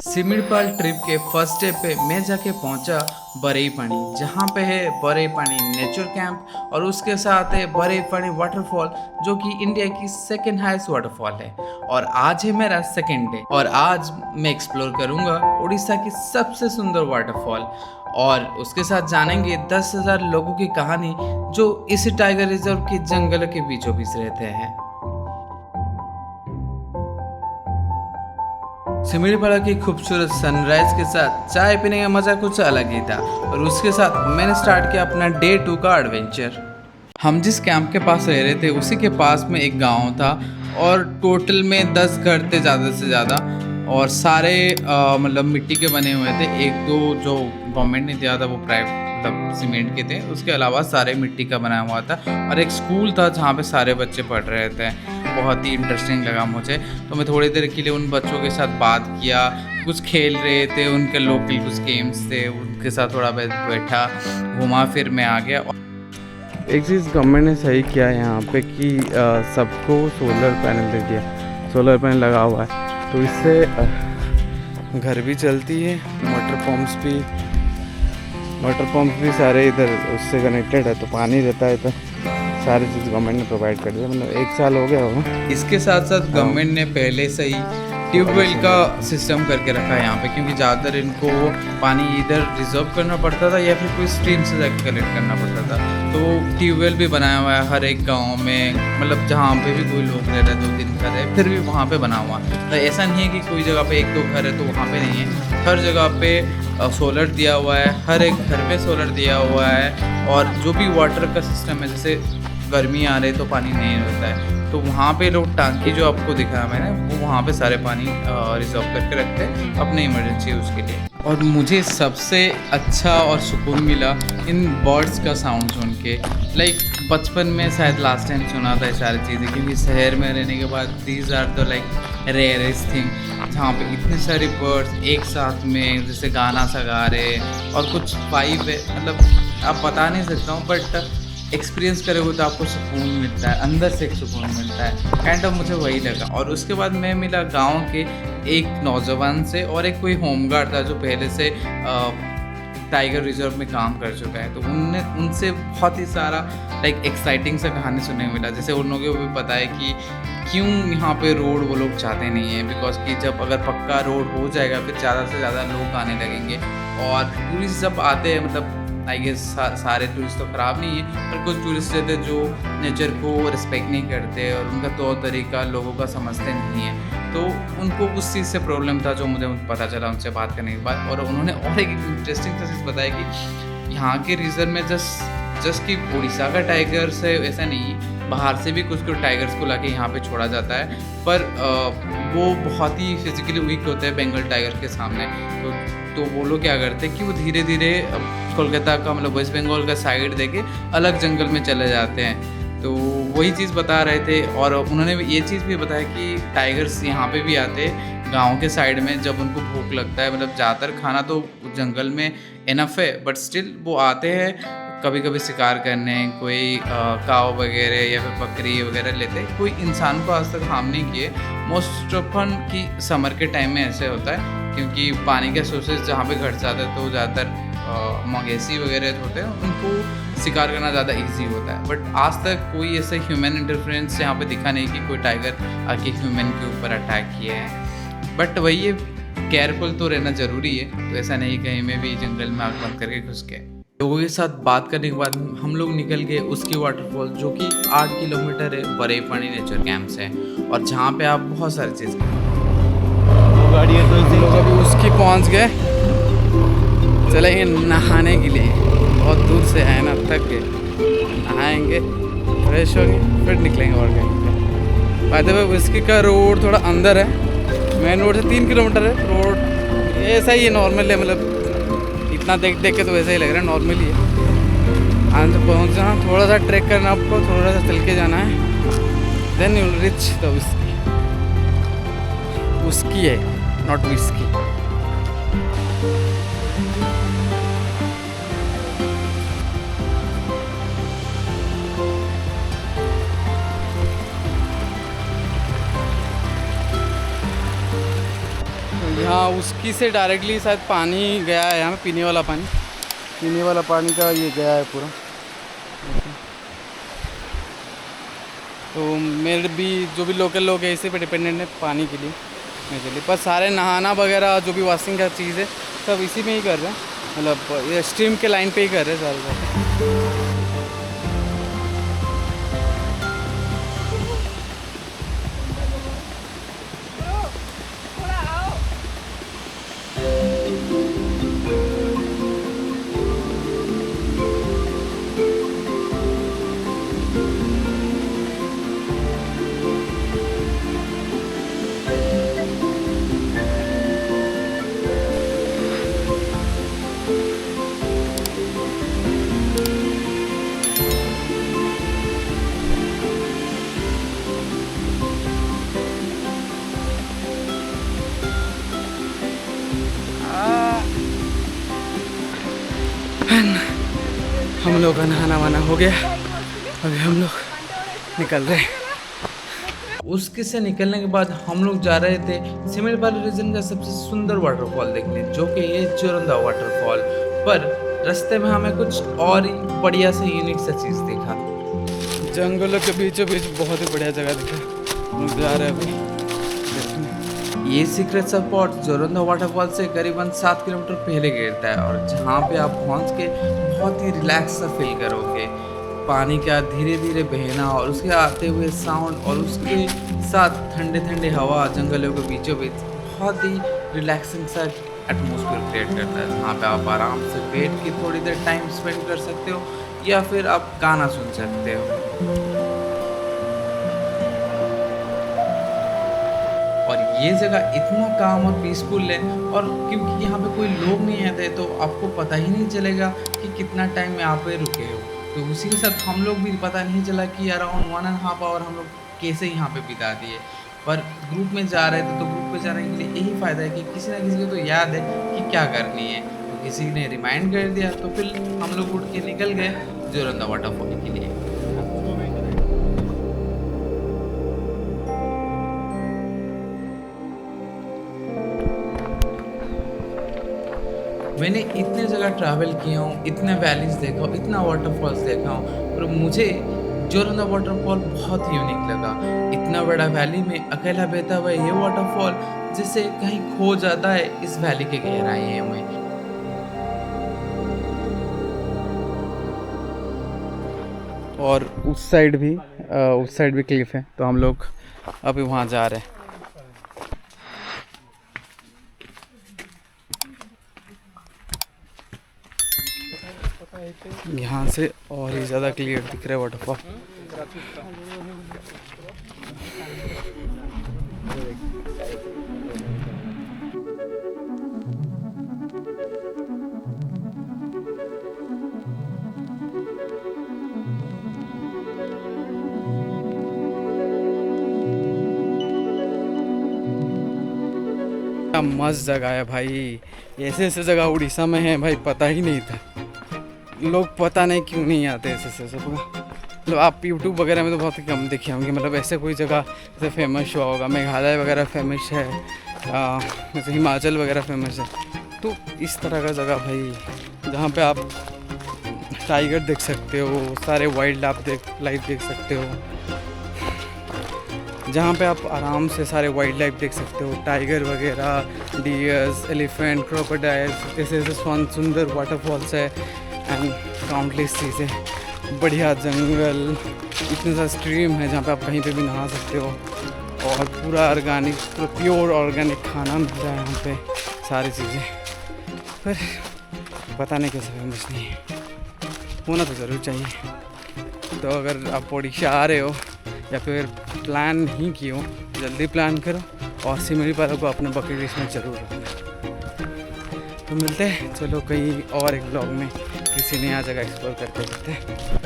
सिमिड़पाल trip के first day पे मैं जाके पहुंचा बरई पानी, जहाँ पे है बरई पानी नेचर कैंप और उसके साथ है बरई पानी वाटरफॉल, जो कि इंडिया की सेकेंड हाईएस्ट वाटरफॉल है। और आज है मेरा सेकेंड डे और आज मैं एक्सप्लोर करूंगा उड़ीसा की सबसे सुंदर वाटरफॉल और उसके साथ जानेंगे 10,000 लोगों की कहानी जो इस टाइगर रिजर्व के जंगल के बीचों बीच रहते हैं। सिमड़ीपाड़ा की खूबसूरत सनराइज के साथ चाय पीने का मज़ा कुछ अलग ही था और उसके साथ मैंने स्टार्ट किया अपना डे 2 का एडवेंचर। हम जिस कैंप के पास रह रहे थे उसी के पास में एक गांव था और टोटल में 10 घर थे ज़्यादा से ज़्यादा और सारे मतलब मिट्टी के बने हुए थे। एक दो जो गवर्नमेंट ने दिया था वो प्राइवेट मतलब सीमेंट के थे, उसके अलावा सारे मिट्टी का बना हुआ था और एक स्कूल था जहाँ पे सारे बच्चे पढ़ रहे थे। बहुत ही इंटरेस्टिंग लगा मुझे, तो मैं थोड़ी देर के लिए उन बच्चों के साथ बात किया। कुछ खेल रहे थे, उनके लोकल कुछ गेम्स थे, उनके साथ थोड़ा बैठा घुमा फिर मैं आ गया। एक चीज़ गवर्नमेंट ने सही किया है यहाँ पे कि सबको सोलर पैनल दे दिया, सोलर पैनल लगा हुआ है तो इससे घर भी चलती है, वाटर पम्प्स भी सारे इधर उससे कनेक्टेड है, तो पानी रहता है, तो सारी चीज़ गवर्नमेंट ने प्रोवाइड कर दिया। मतलब 1 साल हो गया होगा। इसके साथ साथ गवर्नमेंट ने पहले से ही ट्यूबवेल का सिस्टम करके रखा है यहाँ पे, क्योंकि ज़्यादातर इनको पानी इधर रिजर्व करना पड़ता था या फिर कोई स्ट्रीम से जाकर कलेक्ट करना पड़ता था। तो ट्यूबवेल भी बनाया हुआ है हर एक गांव में, मतलब जहाँ पे भी कोई लोग रह रहे हैं, 2-3 घर है फिर भी वहाँ पे बना हुआ। तो ऐसा नहीं है कि कोई जगह पे 1-2 घर है तो वहाँ पे नहीं है, हर जगह पे सोलर दिया हुआ है, हर एक घर पे सोलर दिया हुआ है। और जो भी वाटर का सिस्टम है, जैसे गर्मी आ रही तो पानी नहीं रहता है तो वहाँ पे लोग टांकी जो आपको दिखाया मैंने वो वहाँ पे सारे पानी रिजर्व करके रखते हैं अपने इमरजेंसी यूज़ के लिए। और मुझे सबसे अच्छा और सुकून मिला इन बर्ड्स का साउंड सुन के। लाइक बचपन में शायद लास्ट टाइम सुना था ये सारी चीज़ें, क्योंकि शहर में रहने के बाद these are the like rarest thing, जहाँ पे इतने सारे बर्ड्स एक साथ में जैसे गाना सा गा रहे और कुछ वाइब है, मतलब आप बता नहीं सकता हूँ, बट एक्सपीरियंस करोगे तो आपको सुकून मिलता है, अंदर से एक सुकून मिलता है। काइंड ऑफ मुझे वही लगा। और उसके बाद मैं मिला गांव के एक नौजवान से और एक कोई होमगार्ड था जो पहले से टाइगर रिजर्व में काम कर चुका है, तो उनसे बहुत ही सारा लाइक एक्साइटिंग सा कहानी सुनने को मिला। जैसे उन लोगों को भी पता है कि क्यों यहाँ पे रोड वो लोग चाहते नहीं है, बिकॉज कि जब अगर पक्का रोड हो जाएगा फिर ज़्यादा से ज़्यादा लोग आने लगेंगे और टूरिस्ट जब आते हैं, मतलब आई गेस सारे टूरिस्ट तो ख़राब नहीं है पर कुछ टूरिस्ट रहते हैं जो नेचर को रिस्पेक्ट नहीं करते और उनका तौर तरीका लोगों का समझते नहीं है, तो उनको उस चीज़ से प्रॉब्लम था जो मुझे पता चला उनसे बात करने के बाद। और उन्होंने और एक इंटरेस्टिंग चीज़ बताया कि यहाँ के रीजन में जस्ट कि उड़ीसा का टाइगर से ऐसा नहीं है, बाहर से भी कुछ टाइगर्स को लाके यहाँ पे छोड़ा जाता है, पर वो बहुत ही फिजिकली वीक होते हैं बंगाल टाइगर के सामने। तो वो लोग क्या करते हैं कि वो धीरे धीरे कोलकाता का मतलब वेस्ट बंगाल का साइड देके अलग जंगल में चले जाते हैं। तो वही चीज़ बता रहे थे और उन्होंने ये चीज़ भी बताया कि टाइगर्स यहाँ पे भी आते हैं गांव के साइड में जब उनको भूख लगता है, मतलब ज़्यादातर खाना तो जंगल में इनफ है बट स्टिल वो आते हैं कभी कभी शिकार करने, कोई काव वगैरह या फिर बकरी वगैरह लेते हैं। कोई इंसान को आज तक हार्म नहीं किए। मोस्ट ऑफन कि समर के टाइम में ऐसे होता है क्योंकि पानी के सोर्सेज जहाँ पे घट जाते हैं तो ज़्यादातर मवेशी वगैरह होते हैं, उनको शिकार करना ज़्यादा इजी होता है। बट आज तक कोई ऐसे ह्यूमन इंटरफेरेंस यहाँ पे दिखा नहीं कि कोई टाइगर आके ह्यूमन के ऊपर अटैक किए हैं। बट वही है, केयरफुल तो रहना ज़रूरी है, तो ऐसा नहीं कहीं में भी जंगल में आग बंद करके घुस गए। लोगों के साथ बात करने के बाद हम लोग निकल गए उसकी वाटरफॉल जो कि 8 किलोमीटर है बरई पानी नेचर कैंप से, और जहाँ पे आप बहुत सारी चीज़ गाड़ी है तो लोग अभी उसकी पहुँच गए, चलेंगे नहाने के लिए। बहुत दूर से आए ना, थक गए, नहाएंगे फ्रेश होंगे फिर निकलेंगे और कहीं। बाय द वे उसकी का रोड थोड़ा अंदर है, मेन रोड से 3 किलोमीटर है रोड, ऐसा ही है नॉर्मल है, मतलब इतना देख के तो वैसा ही लग रहा है, नॉर्मली है। आज तो पहुँचना, थोड़ा सा ट्रैक करना आपको, थोड़ा सा चल के जाना है, then you will reach the उसकी है नॉट विस्की। हाँ उसकी से डायरेक्टली शायद पानी गया है यहाँ पे, पीने वाला पानी का ये गया है पूरा। तो मेरे भी जो भी लोकल लोग हैं इसी पे डिपेंडेंट है पानी के लिए मेजरली, पर सारे नहाना वगैरह जो भी वॉशिंग का चीज़ है सब इसी में ही कर रहे हैं, मतलब ये स्ट्रीम के लाइन पे ही कर रहे हैं सारे। हम लोग का नहाना वाना हो गया, अभी हम लोग निकल रहे हैं। उसके से निकलने के बाद हम लोग जा रहे थे सिमलपाल रीजन का सबसे सुंदर वाटरफॉल देखने, जो कि ये जोरंदा वाटरफॉल। पर रास्ते में हमें कुछ और ही बढ़िया सा यूनिक सा चीज़ देखा। जंगलों के बीचों बीच बहुत ही बढ़िया जगह दिखा, हम जा रहे हैं अभी। ये सीक्रेट स्पॉट जोरंदा वाटरफॉल से करीबन 7 किलोमीटर पहले गिरता है, और जहाँ पे आप पहुँच के बहुत ही रिलैक्स सा फील करोगे। पानी का धीरे धीरे बहना और उसके आते हुए साउंड और उसके साथ ठंडे ठंडे हवा जंगलों के बीचों बीच बहुत ही रिलैक्सिंग सा एटमॉस्फेयर क्रिएट करता है, जहाँ पे आप आराम से बैठ के थोड़ी देर टाइम स्पेंड कर सकते हो या फिर आप गाना सुन सकते हो। और ये जगह इतना काम और पीसफुल है, और क्योंकि यहाँ पे कोई लोग नहीं आते तो आपको पता ही नहीं चलेगा कि कितना टाइम यहाँ पे रुके हो। तो उसी के साथ हम लोग भी पता नहीं चला कि अराउंड 1.5 आवर हम लोग कैसे यहाँ पे बिता दिए। पर ग्रुप में जा रहे थे तो ग्रुप में जाने के लिए यही फ़ायदा है कि किसी ना किसी को तो याद है कि क्या करनी है, तो किसी ने रिमाइंड कर दिया तो फिर हम लोग उठ के निकल गए जोरंदा वाटरफॉल के लिए। मैंने इतने जगह ट्रैवल किया हूँ, इतने वैलीज देखा हूँ, इतना वाटरफॉल्स देखा हूँ, पर मुझे जोरंदा वाटरफॉल बहुत ही यूनिक लगा। इतना बड़ा वैली में अकेला बहता हुआ ये वाटरफॉल जिससे कहीं खो जाता है इस वैली के गहराइयों में। और उस साइड भी क्लिफ है, तो हम लोग अभी वहाँ जा रहे हैं। यहाँ से और ही ज़्यादा क्लियर दिख रहा है वाटरफॉल। क्या मस्त जगह है भाई, ऐसे जगह उड़ीसा में है भाई, पता ही नहीं था। लोग पता नहीं क्यों नहीं आते ऐसे जगह। मतलब आप यूट्यूब वगैरह में तो बहुत ही कम देखे होंगे, मतलब ऐसे कोई जगह जैसे फेमस हुआ होगा। मेघालय वगैरह फेमस है, जैसे हिमाचल वगैरह फेमस है। तो इस तरह का जगह भाई जहाँ पे आप टाइगर देख सकते हो, सारे वाइल्ड लाइफ देख सकते हो, जहाँ पे आप आराम से सारे वाइल्ड लाइफ देख सकते हो, टाइगर वगैरह, डियर्स, एलिफेंट, क्रोकोडाइल्स, ऐसे सुंदर वाटरफॉल्स है एंड काउंटलेस चीज़ें, बढ़िया जंगल, इतने सारे स्ट्रीम है जहाँ पे आप कहीं पे भी नहा सकते हो, और पूरा ऑर्गेनिक, पूरा प्योर ऑर्गेनिक खाना मिल रहा है यहाँ पे, सारी चीज़ें। पर पता नहीं कैसे फेमस नहीं है, होना तो ज़रूर चाहिए। तो अगर आप उड़ीसा आ रहे हो या फिर प्लान नहीं किए हो, जल्दी प्लान करो और सिमलीपाल को अपने बकेट लिस्ट में ज़रूर रखना। तो मिलते हैं, चलो कहीं और एक ब्लॉग में किसी नया जगह एक्सप्लोर करते हैं।